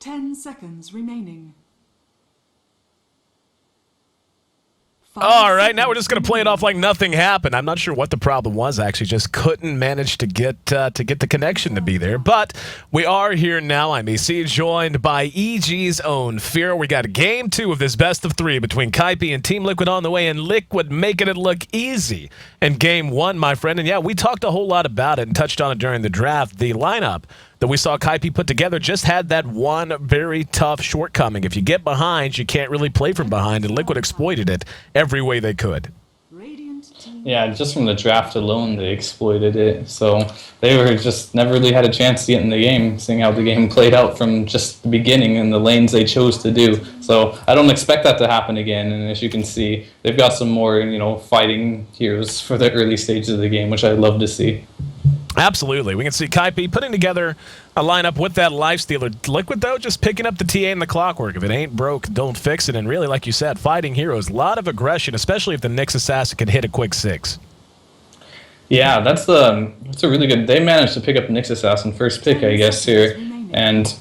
10 seconds remaining. All right, now we're just going to play it off like nothing happened. I'm not sure what the problem was, actually. Just couldn't manage to get the connection to be there. But we are here now. I'm AC, joined by EG's own Fear. We got game 2 of this best of 3 between Kaipi and Team Liquid on the way, and Liquid making it look easy in game 1, my friend. And yeah, we talked a whole lot about it and touched on it during the draft. The lineup that we saw Kaipi put together just had that one very tough shortcoming. If you get behind, you can't really play from behind, and Liquid exploited it every way they could. Yeah, just from the draft alone, they exploited it. So they were just never really had a chance to get in the game, seeing how the game played out from just the beginning and the lanes they chose to do. So I don't expect that to happen again. And as you can see, they've got some more, fighting heroes for the early stages of the game, which I'd love to see. Absolutely. We can see Kaipi putting together a lineup with that Lifestealer. Liquid, though, just picking up the TA and the clockwork. If it ain't broke, don't fix it. And really, like you said, fighting heroes, a lot of aggression, especially if the Nyx Assassin can hit a quick 6. Yeah, that's a really good... They managed to pick up Nyx Assassin first pick, I guess, here. And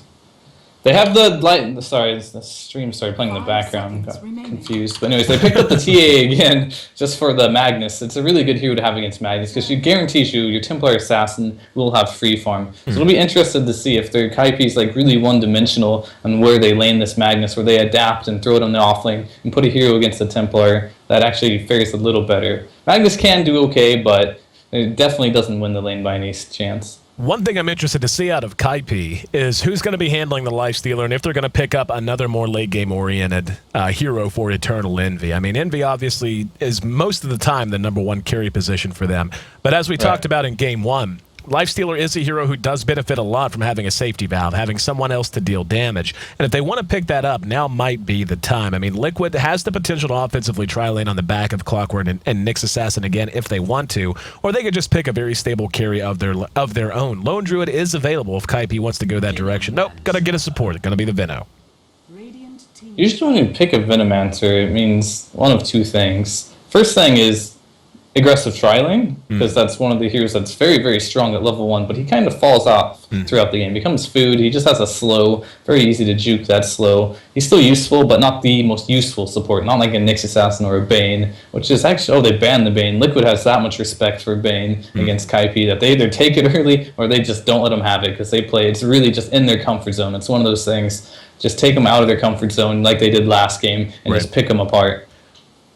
they have the light... Sorry, the stream started playing in the background. Got confused. But anyways, they picked up the TA again just for the Magnus. It's a really good hero to have against Magnus because it guarantees you your Templar Assassin will have free farm. So it'll be interested to see if their Kaipi's really one-dimensional on where they lane this Magnus, where they adapt and throw it on the offlane and put a hero against the Templar that actually fares a little better. Magnus can do okay, but it definitely doesn't win the lane by any chance. One thing I'm interested to see out of Kaipi is who's going to be handling the Lifestealer and if they're going to pick up another more late-game-oriented hero for Eternal Envy. I mean, Envy obviously is most of the time the #1 carry position for them. But as we talked about in Game 1, Lifestealer is a hero who does benefit a lot from having a safety valve, having someone else to deal damage. And if they want to pick that up, now might be the time. I mean, Liquid has the potential to offensively tri-lane on the back of Clockwork and Nyx Assassin again if they want to, or they could just pick a very stable carry of their own. Lone Druid is available if Kaipi wants to go that direction. Nope, gotta get a support. Gonna be the Veno. Usually when you pick a Venomancer, it means one of two things. First thing is aggressive tri-lane, because that's one of the heroes that's very, very strong at level 1, but he kind of falls off throughout the game. Becomes food, he just has a slow, very easy to juke that slow. He's still useful, but not the most useful support, not like a Nyx Assassin or a Bane, which is actually, they banned the Bane. Liquid has that much respect for Bane against Kaipi that they either take it early or they just don't let him have it, because they play, it's really just in their comfort zone. It's one of those things, just take them out of their comfort zone like they did last game and just pick them apart.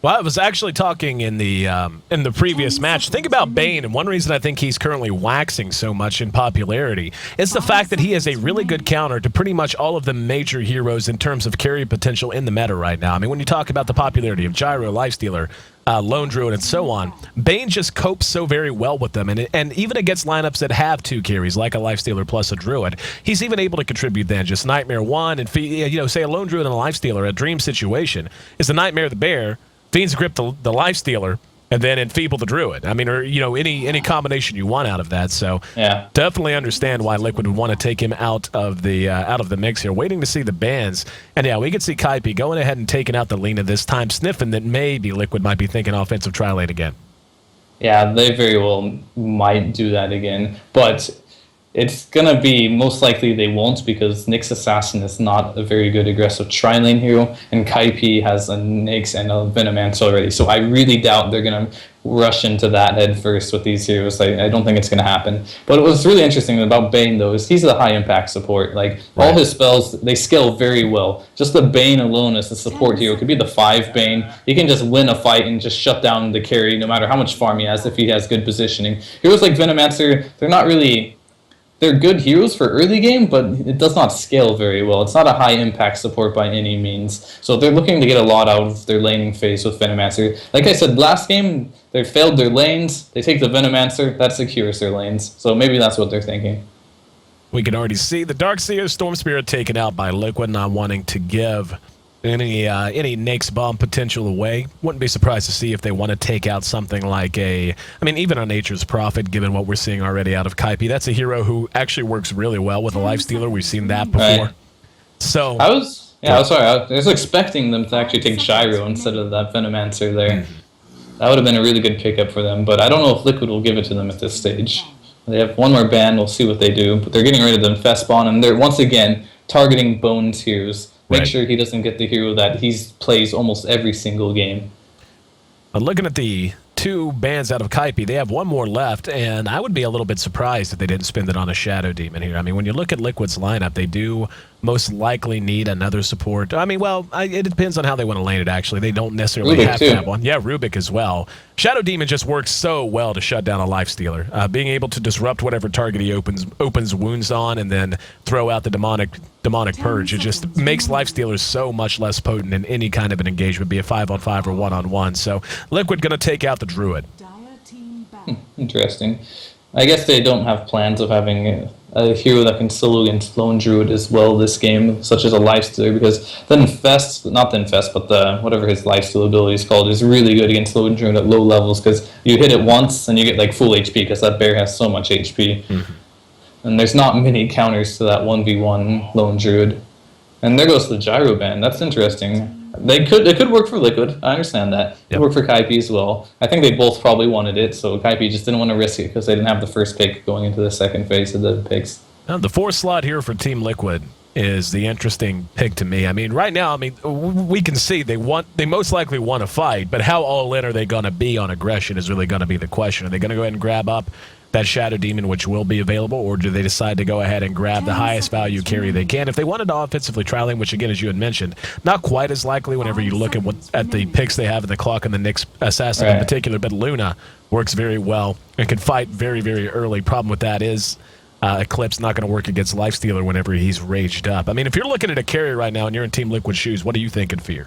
Well, I was actually talking in the previous match. Think about Bane, and one reason I think he's currently waxing so much in popularity is the fact that he is a really good counter to pretty much all of the major heroes in terms of carry potential in the meta right now. I mean, when you talk about the popularity of Gyro, Lifestealer, Lone Druid, and so on, Bane just copes so very well with them, and even against lineups that have 2 carries, like a Lifestealer plus a Druid, he's even able to contribute then. Just Nightmare 1, and say a Lone Druid and a Lifestealer, a dream situation, is the Nightmare the Bear, Fiend's Grip the Lifestealer, and then Enfeeble the Druid. I mean, or any combination you want out of that. So definitely understand why Liquid would want to take him out of the mix here. Waiting to see the bans, and yeah, we could see Kaipi going ahead and taking out the Lina this time, sniffing that maybe Liquid might be thinking offensive tri-lane again. Yeah, they very well might do that again, but it's going to be most likely they won't, because Nyx Assassin is not a very good aggressive tri-lane hero, and Kaipi has a Nyx and a Venomancer already. So I really doubt they're going to rush into that head first with these heroes. I don't think it's going to happen. But what's really interesting about Bane, though, is he's a high-impact support. All his spells, they scale very well. Just the Bane alone as a support hero could be the 5 Bane. He can just win a fight and just shut down the carry no matter how much farm he has if he has good positioning. Heroes like Venomancer, they're not really... They're good heroes for early game, but it does not scale very well. It's not a high impact support by any means. So they're looking to get a lot out of their laning phase with Venomancer. Like I said, last game, they failed their lanes. They take the Venomancer, that secures their lanes. So maybe that's what they're thinking. We can already see the Darkseer Storm Spirit taken out by Liquid, not wanting to give any Nyx bomb potential away. Wouldn't be surprised to see if they want to take out something like even a Nature's Prophet, given what we're seeing already out of Kaipi. That's a hero who actually works really well with a Lifestealer. We've seen that before. Right. So I was expecting them to actually take Gyro instead of that Venomancer there. That would have been a really good pickup for them, but I don't know if Liquid will give it to them at this stage. They have one more ban, we'll see what they do, but they're getting rid of the Infest Spawn, and once again, targeting Bones heroes. Make Right. sure he doesn't get the hero that he plays almost every single game. But looking at the two bans out of Kaipi, they have one more left, and I would be a little bit surprised if they didn't spend it on a Shadow Demon here. I mean, when you look at Liquid's lineup, they do most likely need another support. I mean, well, it depends on how they want to lane it, actually. They don't necessarily Rubik have too. to have one. Yeah, Rubik as well. Shadow Demon just works so well to shut down a Lifestealer. Being able to disrupt whatever target he opens wounds on and then throw out the demonic purge, it just makes Lifestealers so much less potent in any kind of an engagement, be it 5-on-5 or 1-on-1. So Liquid going to take out the Druid. Dire team battle. Interesting. I guess they don't have plans of having a hero that can solo against Lone Druid as well this game, such as a Lifestealer, because the Infest, not the Infest, but the whatever his Lifesteal ability is called, is really good against Lone Druid at low levels, because you hit it once and you get like full HP, because that bear has so much HP. And there's not many counters to that 1v1 Lone Druid. And there goes the Gyro ban. That's interesting. It could work for Liquid. I understand that. It Yep. worked for Kaipi as well. I think they both probably wanted it, so Kaipi just didn't want to risk it because they didn't have the first pick going into the second phase of the picks. Now, the 4th slot here for Team Liquid is the interesting pick to me. I mean, right now, we can see they most likely want to fight, but how all in are they going to be on aggression is really going to be the question. Are they going to go ahead and grab up that Shadow Demon, which will be available, or do they decide to go ahead and grab the highest value carry they can? If they wanted to offensively tri-lane, which again, as you had mentioned, not quite as likely whenever you look at the picks they have in the clock and the Nyx assassin in particular, but Luna works very well and can fight very, very early. Problem with that is Eclipse not going to work against Lifestealer whenever he's raged up. I mean, if you're looking at a carry right now and you're in Team Liquid shoes, what are you thinking, Fear?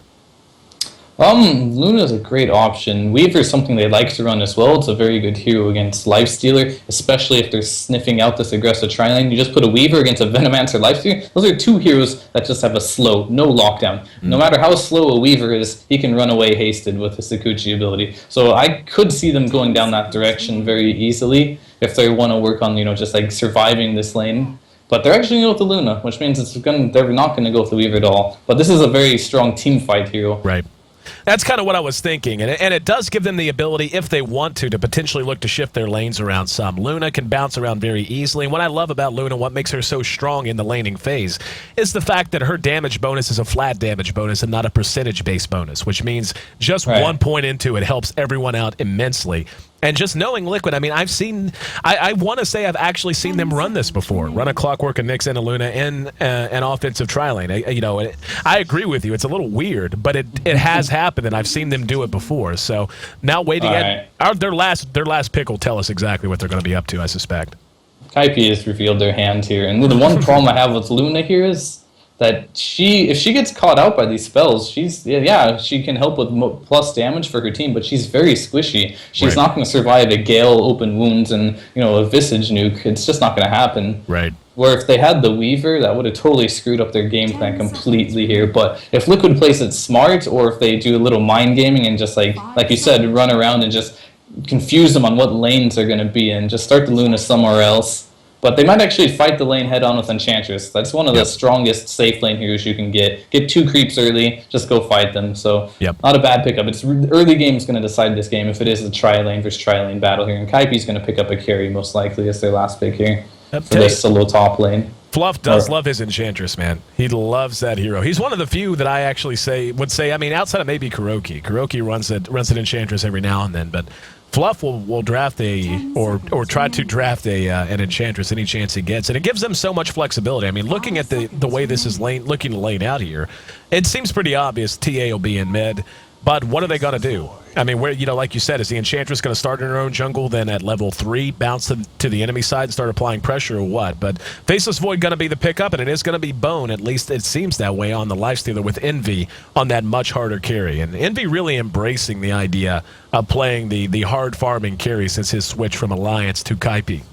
Luna's a great option. Weaver's something they like to run as well. It's a very good hero against Lifestealer, especially if they're sniffing out this aggressive tri-lane. You just put a Weaver against a Venomancer Lifestealer. Those are two heroes that just have a slow, no lockdown. No matter how slow a Weaver is, he can run away hasted with his Sakuchi ability. So I could see them going down that direction very easily if they want to work on, just like surviving this lane. But they're actually going to go with the Luna, which means they're not going to go with the Weaver at all. But this is a very strong team fight hero. Right. That's kind of what I was thinking, and it does give them the ability, if they want to potentially look to shift their lanes around some. Luna can bounce around very easily, and what I love about Luna, what makes her so strong in the laning phase, is the fact that her damage bonus is a flat damage bonus and not a percentage-based bonus, which means just 1 point into it helps everyone out immensely. And just knowing Liquid, I mean, I want to say I've actually seen them run this before. Run a Clockwork, a Nyx, and a Luna in an offensive tri-lane. I agree with you. It's a little weird, but it has happened, and I've seen them do it before. So now waiting their last pick will tell us exactly what they're going to be up to, I suspect. Kaipi has revealed their hand here. And the one problem I have with Luna here is that if she gets caught out by these spells, she can help with plus damage for her team, but she's very squishy. She's not going to survive a Gale, open wounds, and a Visage nuke. It's just not going to happen. Right. Where if they had the Weaver, that would have totally screwed up their game plan completely here. But if Liquid plays it smart, or if they do a little mind gaming and just like you said, run around and just confuse them on what lanes they're going to be in, just start the Luna somewhere else. But they might actually fight the lane head-on with Enchantress. That's one of the strongest safe lane heroes you can get. Get 2 creeps early, just go fight them. So not a bad pickup. It's early game is going to decide this game if it is a tri-lane versus tri-lane battle here. And Kaipi's going to pick up a carry most likely as their last pick here for this solo top lane. Fluff does love his Enchantress, man. He loves that hero. He's one of the few that I actually would say, I mean, outside of maybe Kuroki. Kuroki runs an Enchantress every now and then, but Fluff will draft or try to draft an Enchantress any chance he gets, and it gives them so much flexibility. I mean, looking at the way this is looking to lane out here, it seems pretty obvious TA will be in mid. But what are they going to do? I mean, like you said, is the Enchantress going to start in her own jungle, then at level 3, bounce to the enemy side and start applying pressure or what? But Faceless Void going to be the pickup, and it is going to be Bone, at least it seems that way, on the Lifestealer with Envy on that much harder carry. And Envy really embracing the idea of playing the hard farming carry since his switch from Alliance to Kaipi.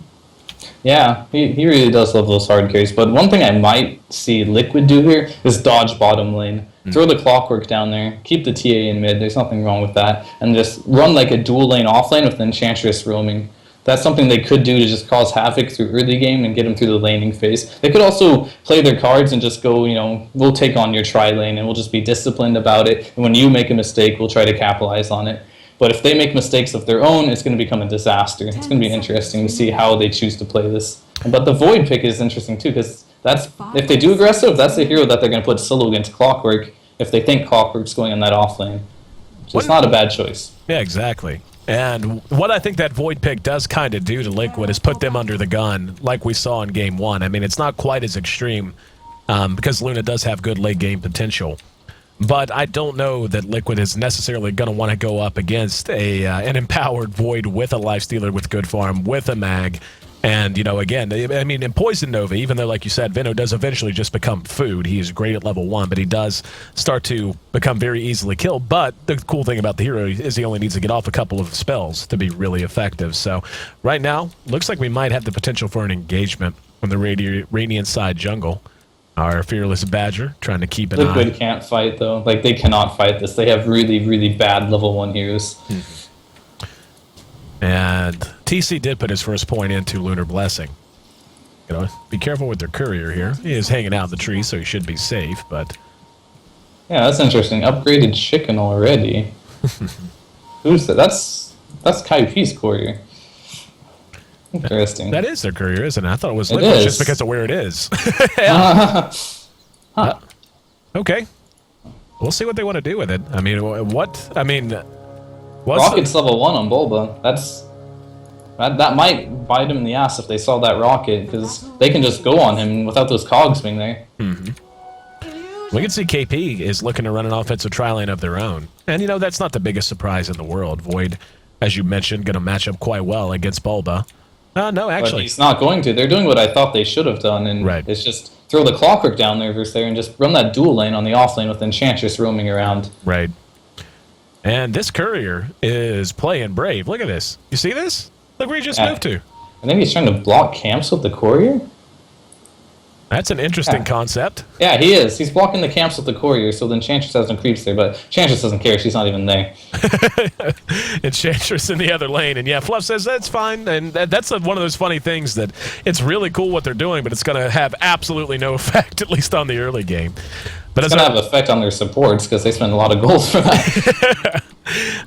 Yeah, he really does love those hard carries. But one thing I might see Liquid do here is dodge bottom lane. Throw the Clockwork down there, keep the TA in mid, there's nothing wrong with that, and just run like a dual lane off lane with Enchantress roaming. That's something they could do to just cause havoc through early game and get them through the laning phase. They could also play their cards and just go, we'll take on your tri-lane and we'll just be disciplined about it, and when you make a mistake, we'll try to capitalize on it. But if they make mistakes of their own, it's going to become a disaster. It's going to be interesting to see how they choose to play this. But the Void pick is interesting too, because That's if they do aggressive, that's the hero that they're going to put solo against Clockwork if they think Clockwork's going on that off lane. So it's not a bad choice. Yeah, exactly. And what I think that Void pick does kind of do to Liquid is put them under the gun, like we saw in Game 1. I mean, it's not quite as extreme because Luna does have good late game potential. But I don't know that Liquid is necessarily going to want to go up against an empowered Void with a Lifestealer with good farm, with a mag. And, you know, again, I mean, in Poison Nova, even though, like you said, Veno does eventually just become food. He is great at level 1, but he does start to become very easily killed. But the cool thing about the hero is he only needs to get off a couple of spells to be really effective. So right now, looks like we might have the potential for an engagement from the Radiant side jungle. Our Fearless Badger trying to keep an eye. Liquid can't fight, though. Like, they cannot fight this. They have really, really bad level 1 heroes. And TC did put his first point into Lunar Blessing. You know, be careful with their courier here. He is hanging out in the tree, so he should be safe, but... Yeah, that's interesting. Upgraded chicken already. Who's that? That's Kaipi's courier. Interesting. That is their courier, isn't it? I thought it was Liquid just because of where it is. Okay. We'll see what they want to do with it. I mean, what? I mean... Rocket's level 1 on Bulba. That might bite him in the ass if they saw that rocket, because they can just go on him without those cogs being there. We can see KP is looking to run an offensive tri-lane of their own. And, you know, that's not the biggest surprise in the world. Void, as you mentioned, going to match up quite well against Bulba. No, actually. But he's not going to. They're doing what I thought they should have done, and it's just throw the Clockwork down there versus there and just run that dual lane on the off lane with Enchantress roaming around. Right. And this courier is playing brave. Look at this. You see this? Look where he just moved to. I think he's trying to block camps with the courier. That's an interesting concept. Yeah, he is. He's blocking the camps with the courier, so then Enchantress has no creeps there, but Enchantress doesn't care. She's not even there. Enchantress in the other lane. And yeah, Fluff says that's fine. And that's one of those funny things that it's really cool what they're doing, but it's going to have absolutely no effect, at least on the early game. But it's going to have effect on their supports because they spend a lot of gold for that.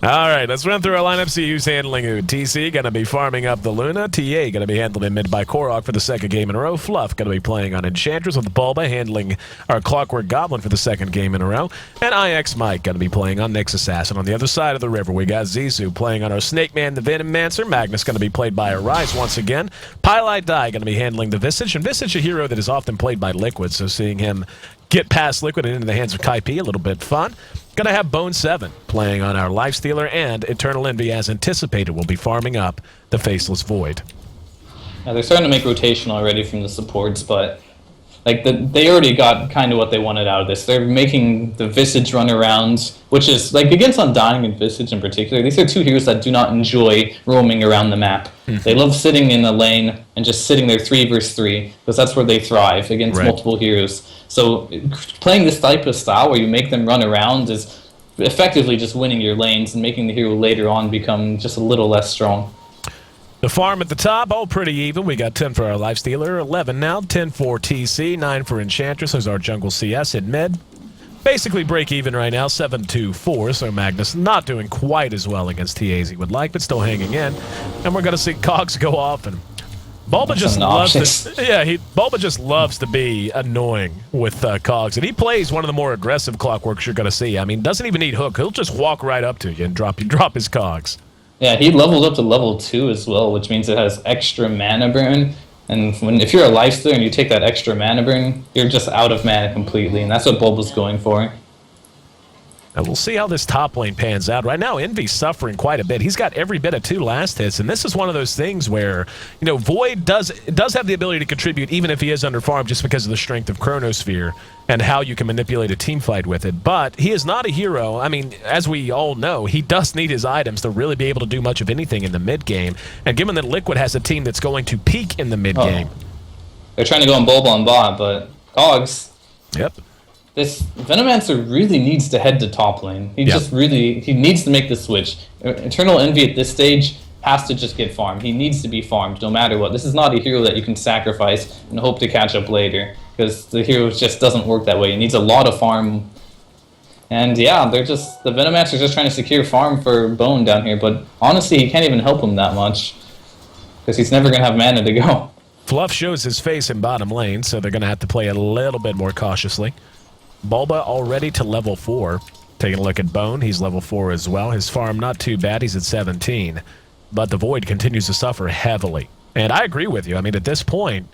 All right, let's run through our lineup, see who's handling who. TC going to be farming up the Luna. TA going to be handled in mid by Korok for the second game in a row. Fluff going to be playing on Enchantress with the Bulba, handling our Clockwork Goblin for the second game in a row. And IX Mike going to be playing on Nyx Assassin. On the other side of the river, we got Zizou playing on our Snake Man, the Venom Mancer. Magnus going to be played by Arise once again. Pylite Die going to be handling the Visage. And Visage, a hero that is often played by Liquid, so seeing him get past Liquid and into the hands of Kaipi, a little bit fun. Gonna have Bone 7 playing on our Lifestealer, and Eternal Envy, as anticipated, will be farming up the Faceless Void. Yeah, they're starting to make rotation already from the supports, but like they already got kind of what they wanted out of this. They're making the Visage run around, which is like against Undying and Visage in particular. These are two heroes that do not enjoy roaming around the map. They love sitting in a lane and just sitting there 3 versus 3 because that's where they thrive against multiple heroes. So playing this type of style where you make them run around is effectively just winning your lanes and making the hero later on become just a little less strong. The farm at the top, all pretty even. We got 10 for our Lifestealer, 11 now, 10 for TC, 9 for Enchantress. There's our Jungle CS in mid. Basically break even right now, 7-2-4, so Magnus not doing quite as well against TA as he would like, but still hanging in. And we're going to see Cogs go off, and Bulba just loves to be annoying with Cogs, and he plays one of the more aggressive Clockworks you're going to see. I mean, doesn't even need hook. He'll just walk right up to you and drop his Cogs. Yeah, he leveled up to level 2 as well, which means it has extra mana burn. And if you're a Lifestealer and you take that extra mana burn, you're just out of mana completely, and that's what Bulba's going for. And we'll see how this top lane pans out. Right now, Envy's suffering quite a bit. He's got every bit of 2 last hits, and this is one of those things where, you know, Void does have the ability to contribute even if he is under farm just because of the strength of Chronosphere and how you can manipulate a team fight with it. But he is not a hero. I mean, as we all know, he does need his items to really be able to do much of anything in the mid-game. And given that Liquid has a team that's going to peak in the mid-game. They're trying to go on Bulba on bot, but Cogs. Yep. This Venomancer really needs to head to top lane. He needs to make the switch. Eternal Envy at this stage has to just get farmed. He needs to be farmed no matter what. This is not a hero that you can sacrifice and hope to catch up later, because the hero just doesn't work that way. He needs a lot of farm. And yeah, the Venomancer's just trying to secure farm for Bone down here, but honestly he can't even help him that much because he's never going to have mana to go. Fluff shows his face in bottom lane, so they're going to have to play a little bit more cautiously. Bulba already to level 4. Taking a look at Bone, he's level 4 as well. His farm not too bad, he's at 17. But the Void continues to suffer heavily. And I agree with you. I mean, at this point,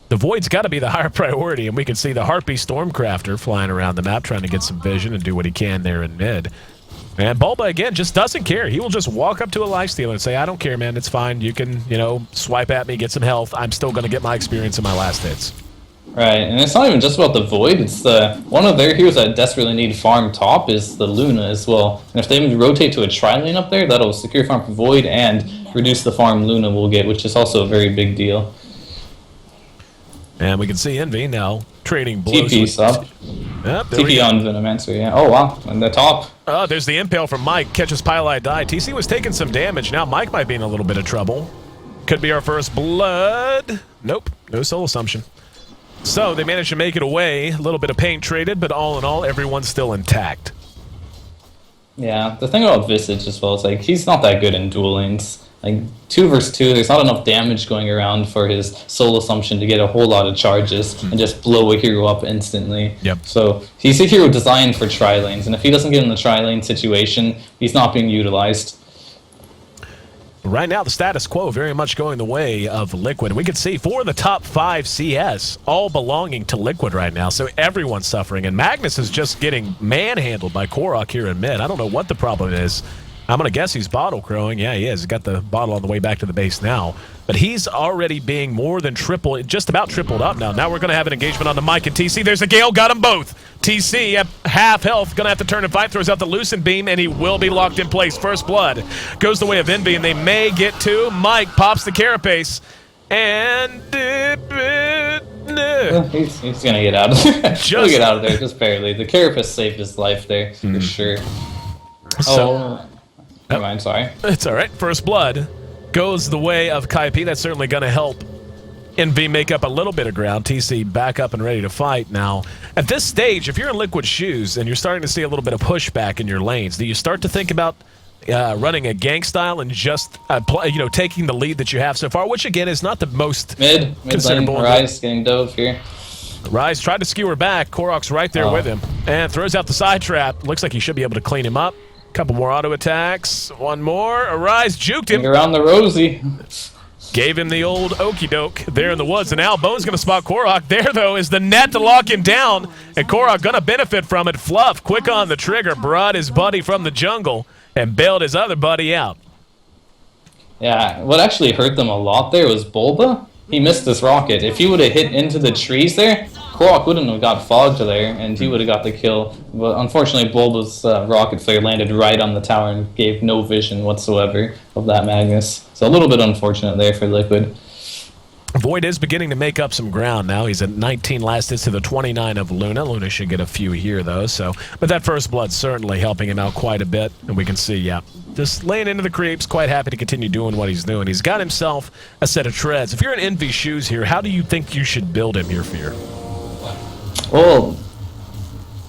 the Void's got to be the higher priority, and we can see the Harpy Stormcrafter flying around the map trying to get some vision and do what he can there in mid. And Bulba, again, just doesn't care. He will just walk up to a lifestealer and say, I don't care, man. It's fine. You can, swipe at me, get some health. I'm still going to get my experience in my last hits. Right, and it's not even just about the Void. It's one of their heroes that desperately need farm top is the Luna as well. And if they rotate to a tri-lane up there, that'll secure farm for Void and reduce the farm Luna will get, which is also a very big deal. And we can see Envy now trading blows. TP sub. Yep, TP on Venomancer, yeah. Oh, wow. On the top. Oh, there's the impale from Mike. Catches Pylite die. TC was taking some damage. Now Mike might be in a little bit of trouble. Could be our first blood. Nope. No soul assumption. So they managed to make it away. A little bit of paint traded, but all in all, everyone's still intact. Yeah, the thing about Visage as well is, like, he's not that good in duel lanes. Like, 2 versus 2, there's not enough damage going around for his soul assumption to get a whole lot of charges and just blow a hero up instantly. Yep. So he's a hero designed for tri-lanes, and if he doesn't get in the tri-lane situation, he's not being utilized. Right now, the status quo very much going the way of Liquid. We can see 4 of the top 5 CS all belonging to Liquid right now, so everyone's suffering. And Magnus is just getting manhandled by Korok here in mid. I don't know what the problem is. I'm going to guess he's bottle crowing. Yeah, he is. He's got the bottle on the way back to the base now. But he's already being more than just about tripled up now. Now we're going to have an engagement on the Mike and TC. There's a Gale, got them both. TC at half health, going to have to turn and fight, throws out the Lucent Beam, and he will be locked in place. First blood goes the way of Envy, and they may get to. Mike pops the Carapace, and He's going to get out of there. He'll get out of there, just barely. The Carapace saved his life there, for sure. So, never mind, sorry. It's all right. First blood goes the way of Kaipi. That's certainly going to help Envy make up a little bit of ground. TC back up and ready to fight now. At this stage, if you're in Liquid shoes and you're starting to see a little bit of pushback in your lanes, do you start to think about running a gank style and just taking the lead that you have so far, which again is not the most mid lane, Rise getting dove here. Rise tried to skewer back. Korok's right there with him and throws out the side trap. Looks like he should be able to clean him up. Couple more auto attacks. One more. Arise juked him. Around the Rosie. Gave him the old okey doke there in the woods. And now Bone's going to spot Korok. There, though, is the net to lock him down. And Korok going to benefit from it. Fluff, quick on the trigger, brought his buddy from the jungle and bailed his other buddy out. Yeah, what actually hurt them a lot there was Bulba. He missed this rocket. If he would have hit into the trees there, Korok wouldn't have got fogged there, and he would have got the kill. But unfortunately, Bulba's rocket flare landed right on the tower and gave no vision whatsoever of that Magnus. So a little bit unfortunate there for Liquid. Void is beginning to make up some ground now. He's at 19 last hits to the 29 of Luna. Luna should get a few here, though. But that first blood certainly helping him out quite a bit. And we can see, yeah, just laying into the creeps, quite happy to continue doing what he's doing. He's got himself a set of treads. If you're in Envy's shoes here, how do you think you should build him here, Fear? Well,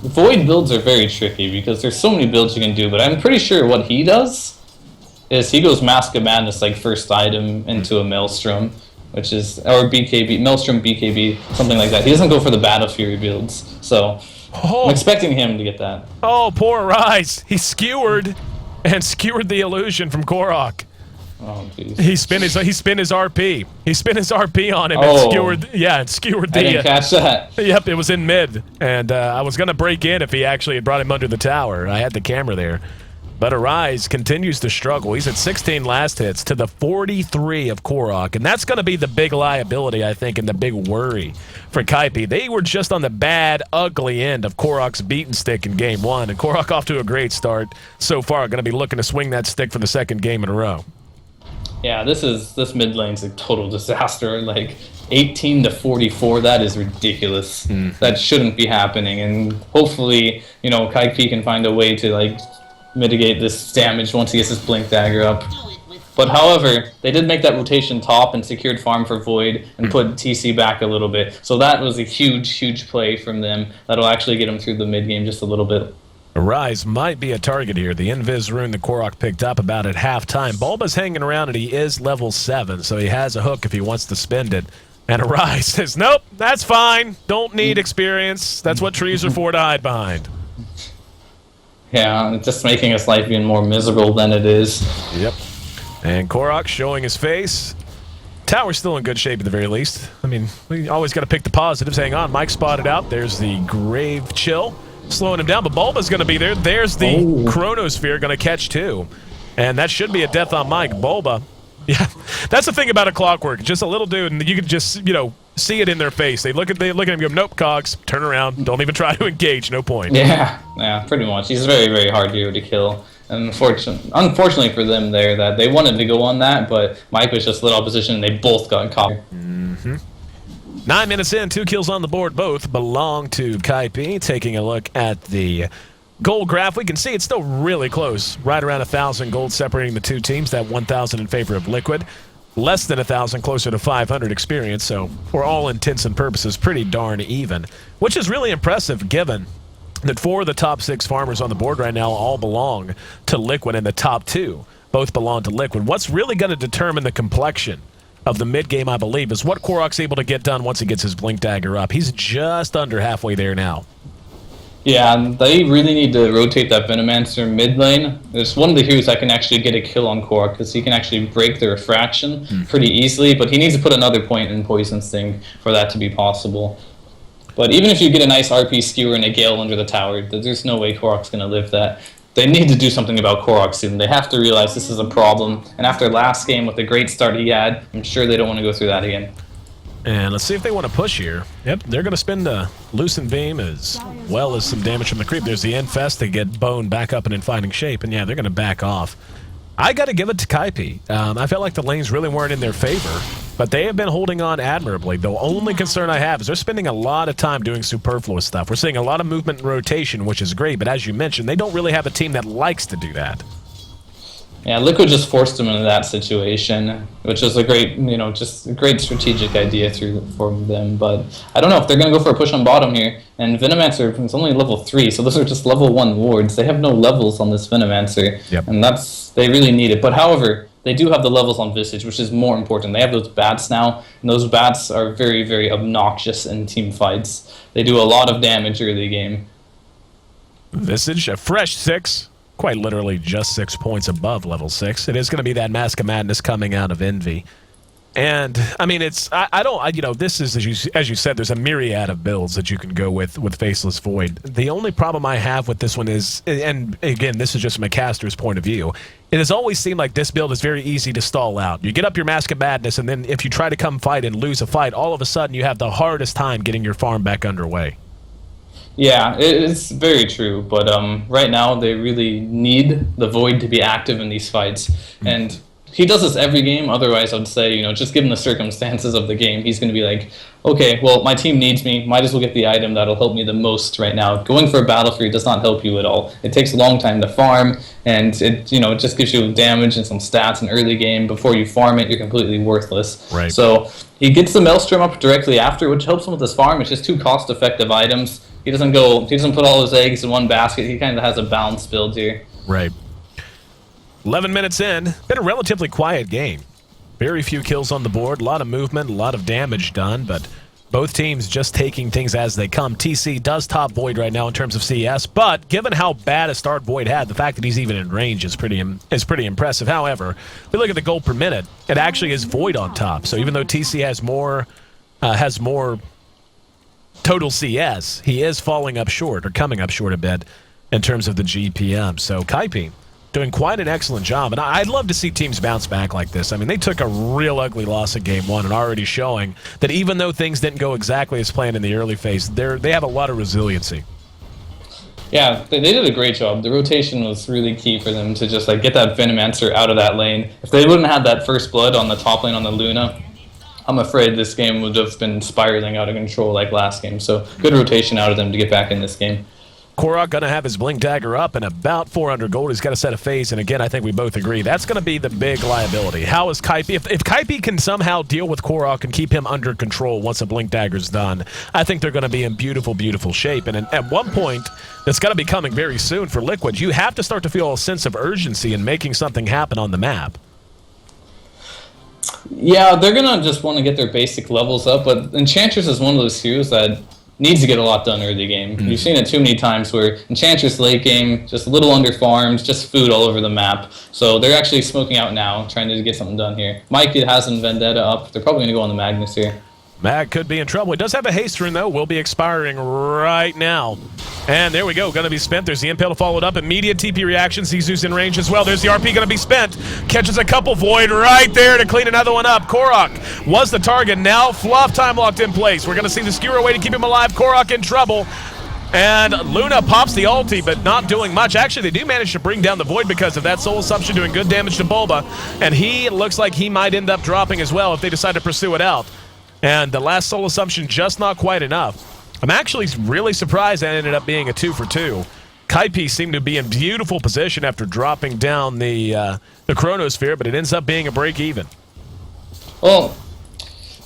Void builds are very tricky because there's so many builds you can do, but I'm pretty sure what he does is he goes Mask of Madness like first item into a Maelstrom, which is, or BKB, Maelstrom BKB, something like that. He doesn't go for the Battle Fury builds, so I'm expecting him to get that. Oh, poor Rise. He skewered the illusion from Korok. Oh, jeez. He spin his RP. He spin his RP on him and skewered the... I didn't catch that. Yep, it was in mid. And I was going to break in if he actually had brought him under the tower. I had the camera there. But Arise continues to struggle. He's at 16 last hits to the 43 of Korok. And that's going to be the big liability, I think, and the big worry for Kaipi. They were just on the bad, ugly end of Korok's beaten stick in game 1. And Korok off to a great start so far. Going to be looking to swing that stick for the second game in a row. Yeah, this mid lane's a total disaster. Like 18 to 44, that is ridiculous. That shouldn't be happening. And hopefully, Kaipi can find a way to mitigate this damage once he gets his Blink Dagger up. But however, they did make that rotation top and secured farm for Void and put TC back a little bit. So that was a huge, huge play from them. That'll actually get him through the mid game just a little bit. Rise might be a target here. The Invis rune the Korok picked up about at halftime. Bulba's hanging around and he is level 7, so he has a hook if he wants to spend it. And Arise says, nope, that's fine. Don't need experience. That's what trees are for, to hide behind. Yeah, it's just making his life even more miserable than it is. Yep. And Korok showing his face. Tower's still in good shape at the very least. I mean, we always got to pick the positives. Hang on, Mike spotted out. There's the Grave Chill slowing him down, but Bulba's going to be there. There's the Chronosphere going to catch too. And that should be a death on Mike. Bulba. Yeah, that's the thing about a Clockwork. Just a little dude, and you can just, see it in their face. They look at him and go, nope, Cogs, turn around. Don't even try to engage. No point. Yeah, pretty much. He's a very, very hard hero to kill. And unfortunately for them there, that they wanted to go on that, but Mike was just lit opposition, and they both got caught. 9 minutes in, 2 kills on the board. Both belong to Kaipi. Taking a look at the gold graph, we can see it's still really close. Right around 1,000 gold separating the two teams. That 1,000 in favor of Liquid. Less than 1,000, closer to 500 experience. So, for all intents and purposes, pretty darn even. Which is really impressive, given that 4 of the top 6 farmers on the board right now all belong to Liquid, and the top 2 both belong to Liquid. What's really going to determine the complexion of the mid-game, I believe, is what Korok's able to get done once he gets his Blink Dagger up. He's just under halfway there now. Yeah, they really need to rotate that Venomancer mid lane. There's one of the heroes that can actually get a kill on Korok, because he can actually break the refraction pretty easily, but he needs to put another point in Poison Sting for that to be possible. But even if you get a nice RP skewer and a Gale under the tower, there's no way Korok's going to live that. They need to do something about Korok soon. They have to realize this is a problem, and after last game with the great start he had, I'm sure they don't want to go through that again. And let's see if they want to push here. Yep, they're going to spend a Lucent Beam as well as some damage from the creep. There's the Infest to get Bone back up and in fighting shape. And yeah, they're going to back off. I got to give it to Kaipi. I felt like the lanes really weren't in their favor, but they have been holding on admirably. The only concern I have is they're spending a lot of time doing superfluous stuff. We're seeing a lot of movement and rotation, which is great, but as you mentioned, they don't really have a team that likes to do that. Yeah, Liquid just forced them into that situation, which is a great, just a great strategic idea for them. But I don't know if they're going to go for a push on bottom here. And Venomancer is only level 3, so those are just level 1 wards. They have no levels on this Venomancer, and they really need it. But however, they do have the levels on Visage, which is more important. They have those bats now, and those bats are very, very obnoxious in team fights. They do a lot of damage early game. Visage, a fresh 6. Quite literally just 6 points above level 6. It is going to be that Mask of Madness coming out of Envy. And, I mean, this is, as you said, there's a myriad of builds that you can go with Faceless Void. The only problem I have with this one is, and again, this is just from a caster's point of view, it has always seemed like this build is very easy to stall out. You get up your Mask of Madness, and then if you try to come fight and lose a fight, all of a sudden you have the hardest time getting your farm back underway. Yeah, it's very true, but right now they really need the Void to be active in these fights, and he does this every game. Otherwise, I would say, just given the circumstances of the game, he's going to be like, okay, well, my team needs me, might as well get the item that'll help me the most right now. Going for a Battle Fury does not help you at all. It takes a long time to farm, and it just gives you damage and some stats in early game. Before you farm it, you're completely worthless. Right. So he gets the Maelstrom up directly after, which helps him with his farm. It's just 2 cost-effective items. He doesn't put all his eggs in one basket. He kind of has a balanced build here. Right. 11 minutes in. Been a relatively quiet game. Very few kills on the board. A lot of movement, a lot of damage done, but both teams just taking things as they come. TC does top Void right now in terms of CS, but given how bad a start Void had, the fact that he's even in range is pretty impressive. However, if we look at the gold per minute, it actually is Void on top. So even though TC has more total CS, he is falling up short, or coming up short a bit, in terms of the GPM. So Kaipi doing quite an excellent job, and I'd love to see teams bounce back like this. I mean, they took a real ugly loss in Game 1 and already showing that even though things didn't go exactly as planned in the early phase, they have a lot of resiliency. Yeah, they did a great job. The rotation was really key for them to just get that Venomancer out of that lane. If they wouldn't have had that first blood on the top lane on the Luna, I'm afraid this game would have been spiraling out of control like last game. So good rotation out of them to get back in this game. Korok going to have his Blink Dagger up and about 400 gold. He's got to set a phase, and again, I think we both agree that's going to be the big liability. How is Kaipi? If Kaipi can somehow deal with Korok and keep him under control once a Blink Dagger's done, I think they're going to be in beautiful, beautiful shape. And at one point, that's going to be coming very soon for Liquid. You have to start to feel a sense of urgency in making something happen on the map. Yeah, they're gonna just want to get their basic levels up, but Enchantress is one of those heroes that needs to get a lot done early game. You've seen it too many times where Enchantress late game, just a little under farmed, just food all over the map. So they're actually smoking out now, trying to get something done here. Mike has some Vendetta up. They're probably gonna go on the Magnus here. Mag could be in trouble. It does have a haste rune, though. Will be expiring right now. And there we go. Going to be spent. There's the Impale to follow it up. Immediate TP reaction. Zizou's in range as well. There's the RP going to be spent. Catches a couple. Void right there to clean another one up. Korok was the target. Now Fluff time locked in place. We're going to see the skewer away to keep him alive. Korok in trouble. And Luna pops the ulti, but not doing much. Actually, they do manage to bring down the Void because of that. Soul Assumption doing good damage to Bulba. And he looks like he might end up dropping as well if they decide to pursue it out. And the last Soul Assumption just not quite enough. I'm actually really surprised that ended up being a 2 for 2. Kaipi seemed to be in beautiful position after dropping down the Chronosphere, but it ends up being a break even. Well,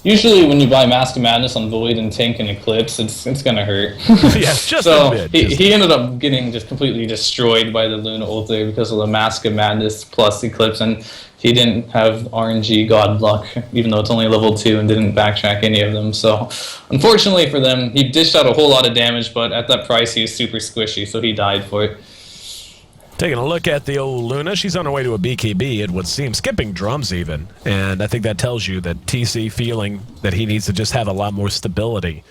usually when you buy Mask of Madness on Void and Tank and Eclipse, it's gonna hurt. Yeah, just so a bit. He ended up getting just completely destroyed by the Luna ult there because of the Mask of Madness plus Eclipse, and he didn't have RNG God Luck, even though it's only level 2 and didn't backtrack any of them. So unfortunately for them, he dished out a whole lot of damage, but at that price he was super squishy, so he died for it. Taking a look at the old Luna, she's on her way to a BKB, it would seem, skipping drums even. And I think that tells you that TC feeling that he needs to just have a lot more stability.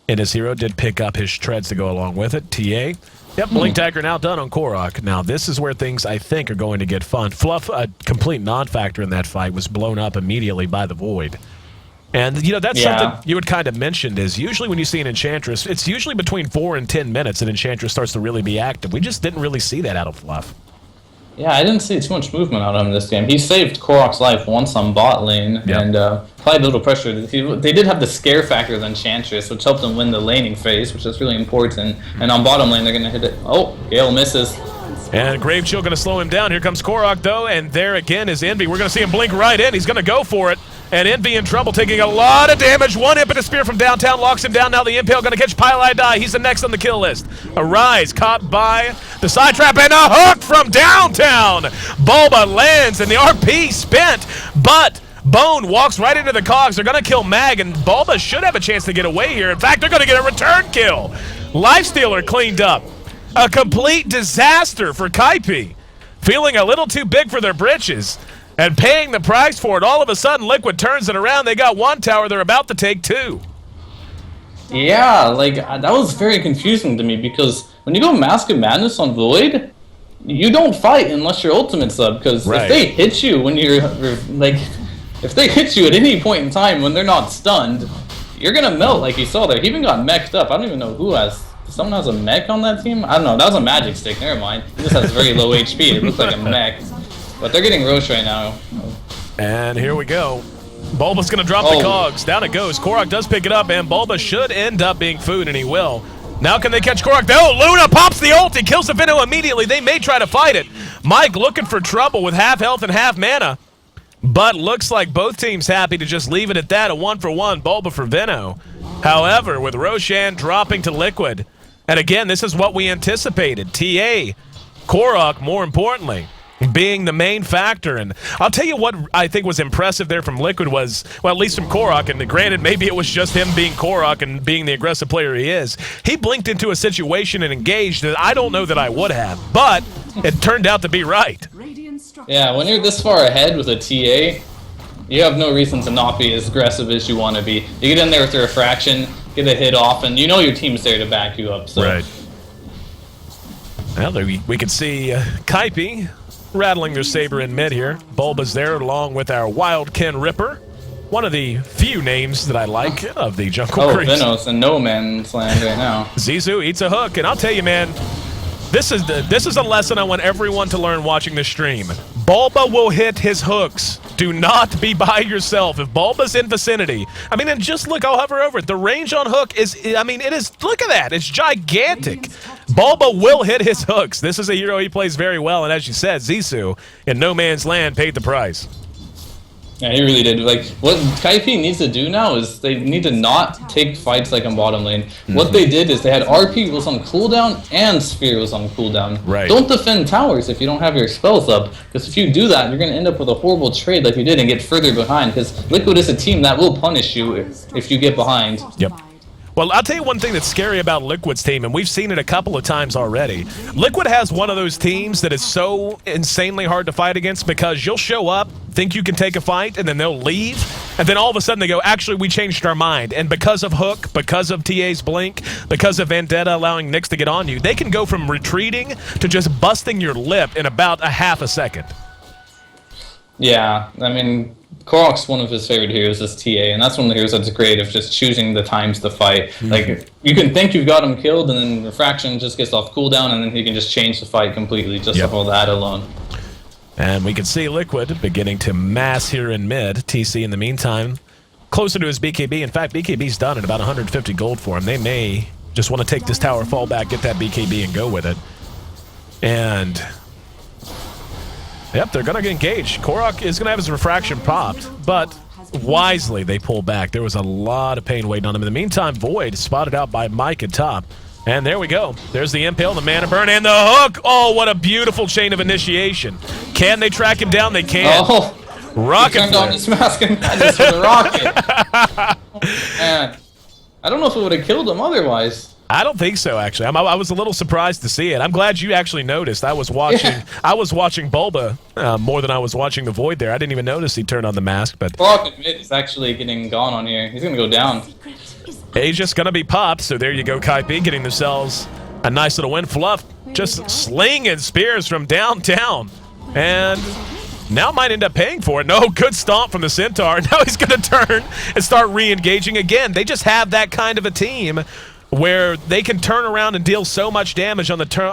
And his hero did pick up his treads to go along with it. TA, yep, Blink Dagger now done on Korok. Now this is where things, I think, are going to get fun. Fluff, a complete non-factor in that fight, was blown up immediately by the Void. And, you know, that's something you had kind of mentioned is usually when you see an Enchantress, it's usually between 4 and 10 minutes that Enchantress starts to really be active. We just didn't really see that out of Fluff. Yeah, I didn't see too much movement out of him this game. He saved Korok's life once on bot lane and applied a little pressure. They did have the scare factor of Enchantress, which helped them win the laning phase, which is really important. And on bottom lane, they're going to hit it. Oh, Gale misses. And Grave Chill going to slow him down. Here comes Korok, though, and there again is Envy. We're going to see him blink right in. He's going to go for it. And Envy in trouble, taking a lot of damage. One Impetus Spear from downtown locks him down. Now the Impale going to catch Pyle Die. He's the next on the kill list. Arise, caught by the side trap, and a hook from downtown. Bulba lands, and the RP spent, but Bone walks right into the cogs. They're going to kill Mag, and Bulba should have a chance to get away here. In fact, they're going to get a return kill. Lifestealer cleaned up. A complete disaster for Kaipi. Feeling a little too big for their britches. And paying the price for it. All of a sudden, Liquid turns it around. They got one tower. They're about to take 2. Yeah, like, that was very confusing to me because when you go Mask of Madness on Void, you don't fight unless your ultimate's up. Because if they hit you when you're, like, if they hit you at any point in time when they're not stunned, you're going to melt like you saw there. He even got mech'd up. I don't even know who has. Someone has a mech on that team? I don't know. That was a magic stick. Never mind. He just has very low HP. It looks like a mech. But they're getting Roche right now. And here we go. Bulba's going to drop the cogs. Down it goes. Korok does pick it up, and Bulba should end up being food, and he will. Now can they catch Korok? Oh, Luna pops the ult. He kills the Vino immediately. They may try to fight it. Mike looking for trouble with half health and half mana. But looks like both teams happy to just leave it at that, a 1-for-1 Bulba for Vino. However, with Roshan dropping to Liquid, and again, this is what we anticipated. TA, Korok, more importantly, being the main factor. And I'll tell you what I think was impressive there from Liquid was, well, at least from Korok, and granted, maybe it was just him being Korok and being the aggressive player he is. He blinked into a situation and engaged that I don't know that I would have, but it turned out to be right. Yeah, when you're this far ahead with a TA, you have no reason to not be as aggressive as you want to be. You get in there with your refraction, get a hit off, and you know your team's there to back you up. So. Right. Well, we can see Kaipi rattling their saber in mid here. Bulba's there along with our Wildkin Ripper. One of the few names that I like of the Jungle Creeps. Oh, Venos in no man's land right now. Zizou eats a hook, and I'll tell you, man, this is a lesson I want everyone to learn watching this stream. Bulba will hit his hooks. Do not be by yourself. If Bulba's in vicinity, I mean, and just look, I'll hover over it. The range on hook is, I mean, it is, look at that. It's gigantic. Bulba will hit his hooks. This is a hero he plays very well, and as you said, Zizou in no man's land paid the price. Yeah, he really did. Like, what Kaipi needs to do now is they need to not take fights like on bottom lane. What they did is they had RP was on cooldown and Sphere was on cooldown. Right. Don't defend towers if you don't have your spells up, because if you do that, you're going to end up with a horrible trade like you did and get further behind, because Liquid is a team that will punish you if you get behind. Yep. Well, I'll tell you one thing that's scary about Liquid's team, and we've seen it a couple of times already. Liquid has one of those teams that is so insanely hard to fight against because you'll show up, think you can take a fight, and then they'll leave, and then all of a sudden they go, actually, we changed our mind. And because of Hook, because of TA's Blink, because of Vendetta allowing Nyx to get on you, they can go from retreating to just busting your lip in about a half a second. Yeah, I mean, Korok's one of his favorite heroes is TA, and that's one of the heroes that's great of just choosing the times to fight. Like, you can think you've got him killed, and then Refraction just gets off cooldown, and then he can just change the fight completely just off of that alone. And we can see Liquid beginning to mass here in mid. TC, in the meantime, closer to his BKB. In fact, BKB's done at about 150 gold for him. They may just want to take this tower, fall back, get that BKB, and go with it. And yep, they're going to engage. Korok is going to have his refraction popped, but wisely they pull back. There was a lot of pain waiting on him. In the meantime, Void spotted out by Mike at top. And there we go. There's the Impale, the Mana Burn, and the Hook. Oh, what a beautiful chain of initiation. Can they track him down? They can. Oh, rocket he turned on his mask and just with a rocket. Man, I don't know if it would have killed him otherwise. I don't think so, actually. I was a little surprised to see it. I'm glad you actually noticed. I was watching. I was watching Bulba more than I was watching the Void there. I didn't even notice he turned on the mask. But Korok mid is actually getting gone on here. He's gonna go down. he's just gonna be popped. So there you go, Kaipi getting themselves a nice little win. Fluff just slinging spears from downtown, and now might end up paying for it. No, good stomp from the Centaur. Now he's gonna turn and start re-engaging again. They just have that kind of a team where they can turn around and deal so much damage on the turn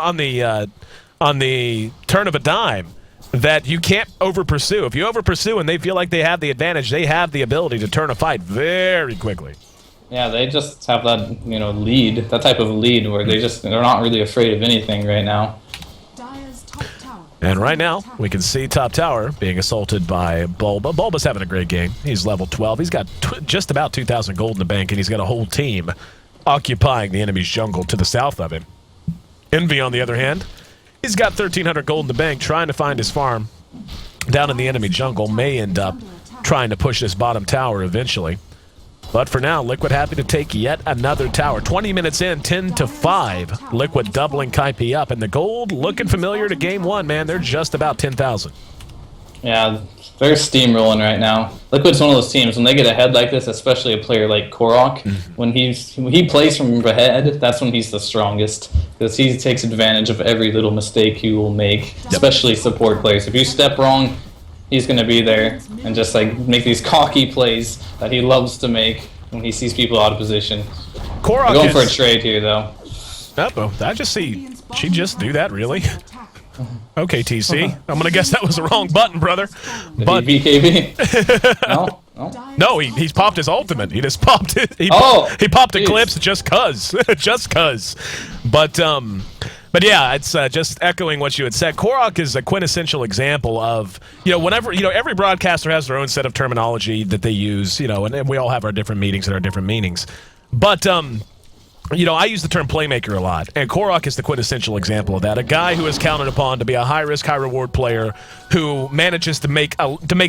of a dime that you can't over pursue. If you over pursue and they feel like they have the advantage, they have the ability to turn a fight very quickly. Yeah, they just have that lead, that type of lead where they're not really afraid of anything right now. And right now, we can see top tower being assaulted by Bulba. Bulba's having a great game. He's level 12. He's got just about 2,000 gold in the bank, and he's got a whole team occupying the enemy's jungle to the south of him. Envy, on the other hand, he's got 1,300 gold in the bank, trying to find his farm down in the enemy jungle. May end up trying to push this bottom tower eventually. But for now, Liquid happy to take yet another tower. 20 minutes in, 10-5. Liquid doubling Kaipi up, and the gold looking familiar to game one, man. They're just about 10,000. Yeah, they're steamrolling right now. Liquid's one of those teams, when they get ahead like this, especially a player like Korok, when he plays from ahead, that's when he's the strongest. Because he takes advantage of every little mistake you will make, especially support players. If you step wrong, he's going to be there and just make these cocky plays that he loves to make when he sees people out of position. Korok We're going for a trade here, though. Uh-oh, I just see. She just do that, really? Okay, TC. I'm going to guess that was the wrong button, brother. But BKB? No? No, he's popped his ultimate. He just popped it. He popped Eclipse just cuz. just cuz. But yeah, it's just echoing what you had said. Korok is a quintessential example of, whenever, every broadcaster has their own set of terminology that they use, and we all have our different meetings and our different meanings. But, I use the term playmaker a lot, and Korok is the quintessential example of that. A guy who is counted upon to be a high-risk, high-reward player who manages to make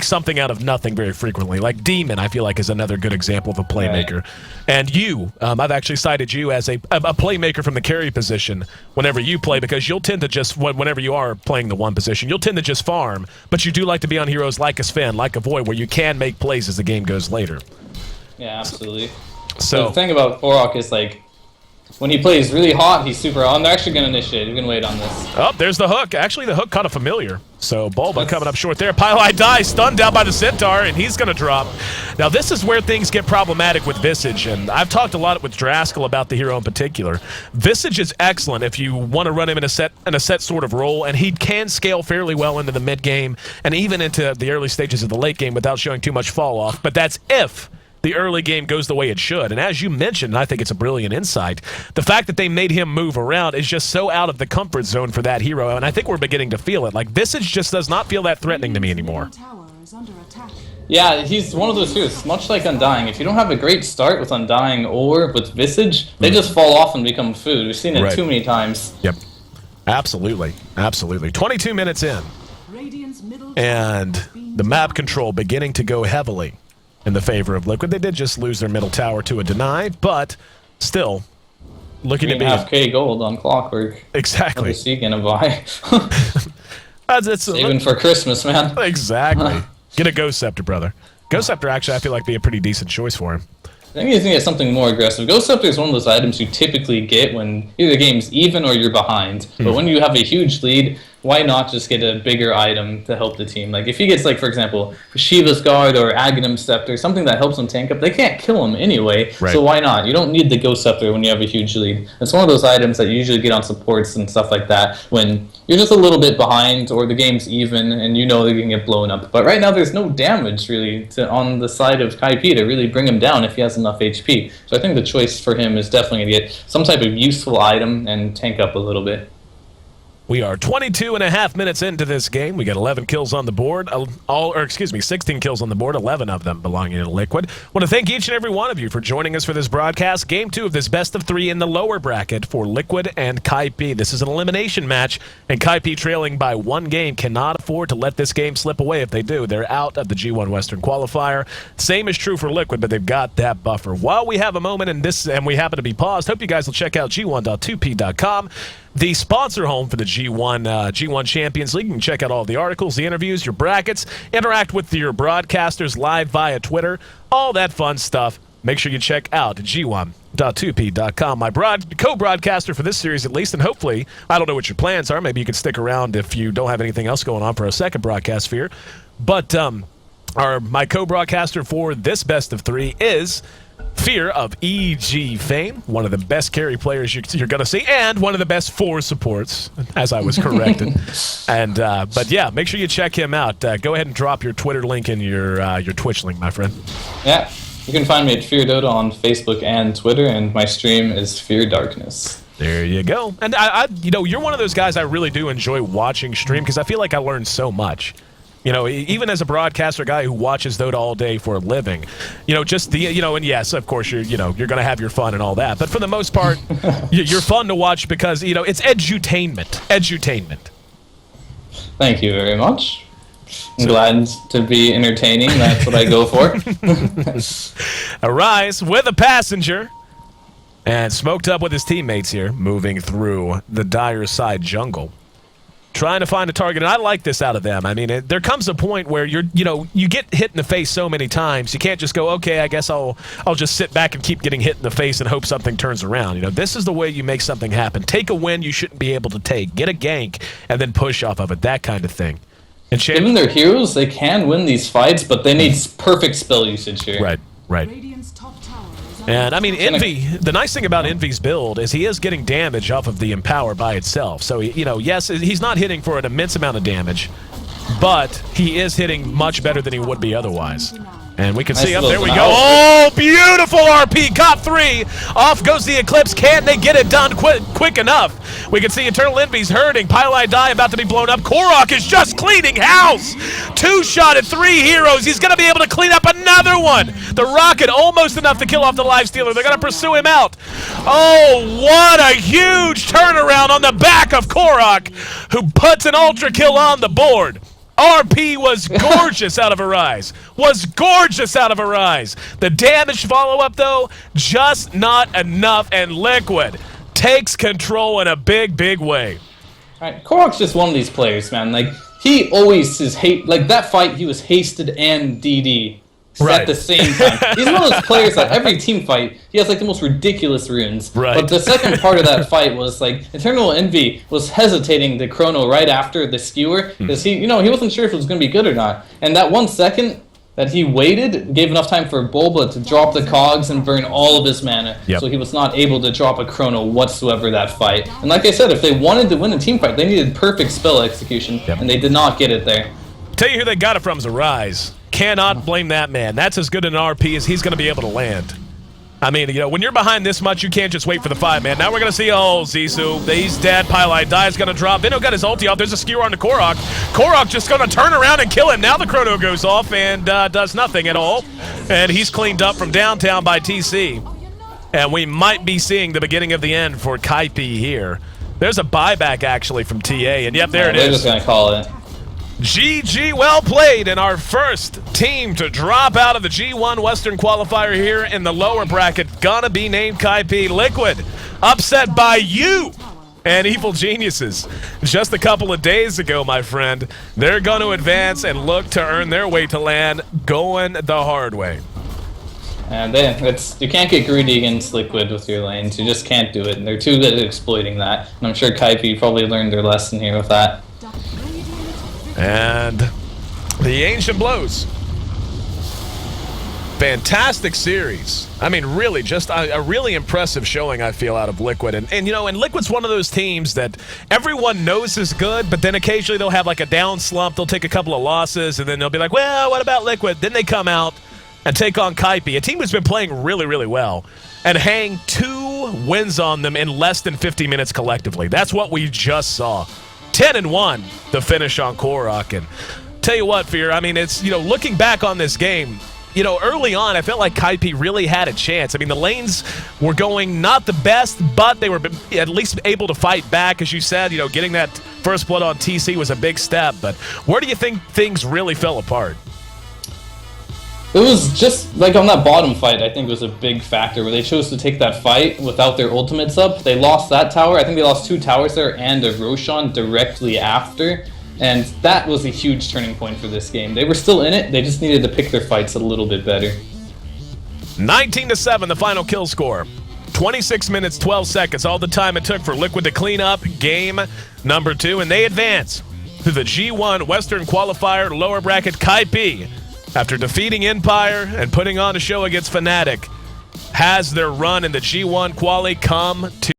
something out of nothing very frequently. Like Demon, I feel like, is another good example of a playmaker. Right. And you, I've actually cited you as a playmaker from the carry position whenever you play, because you'll tend to just, whenever you are playing the one position, you'll tend to just farm, but you do like to be on heroes like a Sven, like a Void, where you can make plays as the game goes later. Yeah, absolutely. So the thing about Korok is, when he plays really hot, he's super hot. They're actually going to initiate. We're going to wait on this. Oh, there's the hook. Actually, the hook caught a familiar. So Bulba coming up short there. Pylite dies, stunned down by the Centaur, and he's going to drop. Now, this is where things get problematic with Visage, and I've talked a lot with Draskell about the hero in particular. Visage is excellent if you want to run him in a set sort of role, and he can scale fairly well into the mid game and even into the early stages of the late game without showing too much fall off. But that's if the early game goes the way it should. And as you mentioned, and I think it's a brilliant insight, the fact that they made him move around is just so out of the comfort zone for that hero, and I think we're beginning to feel it. Like, Visage just does not feel that threatening to me anymore. Yeah, he's one of those heroes, much like Undying. If you don't have a great start with Undying or with Visage, they just fall off and become food. We've seen it too many times. Yep. Absolutely. Absolutely. 22 minutes in. And the map control beginning to go heavily in the favor of Liquid. They did just lose their middle tower to a deny, but still looking to be 3.5K gold on Clockwork. Exactly. What's he gonna buy? Saving for Christmas, man. Exactly. Get a Ghost Scepter, brother. Ghost Scepter actually I feel like be a pretty decent choice for him. I think he's gonna get something more aggressive. Ghost Scepter is one of those items you typically get when either the game's even or you're behind. But when you have a huge lead, why not just get a bigger item to help the team? Like if he gets, like, for example, Shiva's Guard or Aghanim Scepter, something that helps him tank up, they can't kill him anyway, so why not? You don't need the Ghost Scepter when you have a huge lead. It's one of those items that you usually get on supports and stuff like that when you're just a little bit behind or the game's even and you know they're going to get blown up. But right now there's no damage really on the side of Kaipi to really bring him down if he has enough HP. So I think the choice for him is definitely to get some type of useful item and tank up a little bit. We are 22 and a half minutes into this game. We got 11 kills on the board, 16 kills on the board, 11 of them belonging to Liquid. Want to thank each and every one of you for joining us for this broadcast. Game 2 of this best of 3 in the lower bracket for Liquid and Kaipi. This is an elimination match, and Kaipi trailing by 1 game cannot afford to let this game slip away. If they do, they're out of the G1 Western Qualifier. Same is true for Liquid, but they've got that buffer. While we have a moment in this, and we happen to be paused, hope you guys will check out G1.2p.com. The sponsor home for the G1 Champions League. You can check out all the articles, the interviews, your brackets, interact with your broadcasters live via Twitter, all that fun stuff. Make sure you check out G1.2p.com. My co-broadcaster for this series, at least, and hopefully, I don't know what your plans are. Maybe you can stick around if you don't have anything else going on for a second broadcast sphere. But my co-broadcaster for this best of 3 is Fear of EG fame, one of the best carry players you're going to see, and one of the best 4 supports, as I was corrected. And but yeah, make sure you check him out. Go ahead and drop your Twitter link and your Twitch link, my friend. Yeah, you can find me at Fear Dota on Facebook and Twitter, and my stream is Fear Darkness. There you go. And you're one of those guys I really do enjoy watching stream because I feel like I learn so much. You know, even as a broadcaster guy who watches Dota all day for a living, and yes, of course, you're going to have your fun and all that. But for the most part, you're fun to watch because, it's edutainment. Edutainment. Thank you very much. I'm glad to be entertaining. That's what I go for. Arise with a passenger. And smoked up with his teammates here, moving through the dire side jungle. Trying to find a target, and I like this out of them. I mean, there comes a point where you get hit in the face so many times, you can't just go, okay, I guess I'll just sit back and keep getting hit in the face and hope something turns around. This is the way you make something happen. Take a win you shouldn't be able to take. Get a gank, and then push off of it, that kind of thing. And given their heroes, they can win these fights, but they need perfect spell usage here. Right. And, I mean, Envy, the nice thing about Envy's build is he is getting damage off of the Empower by itself. So, yes, he's not hitting for an immense amount of damage, but he is hitting much better than he would be otherwise. And we can see up there we go. Oh, beautiful RP. Got 3. Off goes the Eclipse. Can they get it done quick enough? We can see Eternal Envy's hurting. Pylai Die about to be blown up. Korok is just cleaning house. 2-shot at 3 heroes. He's going to be able to clean up another one. The Rocket almost enough to kill off the Lifestealer. They're going to pursue him out. Oh, what a huge turnaround on the back of Korok, who puts an ultra kill on the board. RP was gorgeous out of Arise. The damage follow-up, though, just not enough, and Liquid takes control in a big, big way. All right, Korok's just one of these players, man. Like, he always is that fight, he was hasted and DD. At the same time. He's one of those players that every team fight, he has like the most ridiculous runes. Right. But the second part of that fight was like Eternal Envy was hesitating to chrono right after the skewer because he wasn't sure if it was going to be good or not. And that 1 second that he waited gave enough time for Bulba to drop the cogs and burn all of his mana. Yep. So he was not able to drop a chrono whatsoever that fight. And like I said, if they wanted to win a team fight, they needed perfect spell execution, and they did not get it there. Tell you who they got it from is Arise. Cannot blame that man. That's as good an RP as he's going to be able to land. I mean, you know, when you're behind this much, you can't just wait for the fight, man. Now we're going to see, Zissou. He's dead. Pylite Die's going to drop. Vino got his ulti off. There's a skewer on the Korok. Korok just going to turn around and kill him. Now the chrono goes off and does nothing at all. And he's cleaned up from downtown by TC. And we might be seeing the beginning of the end for Kaipi here. There's a buyback, actually, from TA. And, yep, there it is. They're just going to call it. GG, well played, and our first team to drop out of the G1 Western Qualifier here in the lower bracket gonna be named Kaipi. Liquid, upset by you and Evil Geniuses. Just a couple of days ago, my friend, they're gonna advance and look to earn their way to land going the hard way. And you can't get greedy against Liquid with your lanes. You just can't do it, and they're too good at exploiting that. And I'm sure Kaipi probably learned their lesson here with that. And the Ancient Blows. Fantastic series. I mean, really, just a really impressive showing, I feel, out of Liquid. And you know, and Liquid's one of those teams that everyone knows is good, but then occasionally they'll have like a down slump. They'll take a couple of losses, and then they'll be like, well, what about Liquid? Then they come out and take on Kaipi, a team who's been playing really, really well, and hang 2 wins on them in less than 50 minutes collectively. That's what we just saw. 10-1, the finish on Korok. And tell you what, Fear, I mean, it's, you know, looking back on this game, you know, early on, I felt like Kaipi really had a chance. I mean, the lanes were going not the best, but they were at least able to fight back. As you said, you know, getting that first blood on TC was a big step. But where do you think things really fell apart? It was just, like, on that bottom fight, I think was a big factor, where they chose to take that fight without their ultimates up. They lost that tower. I think they lost 2 towers there and a Roshan directly after. And that was a huge turning point for this game. They were still in it. They just needed to pick their fights a little bit better. 19-7, the final kill score. 26 minutes, 12 seconds, all the time it took for Liquid to clean up game number 2. And they advance to the G1 Western Qualifier lower bracket. Kaipi, after defeating Empire and putting on a show against Fnatic, has their run in the G1 Quali come to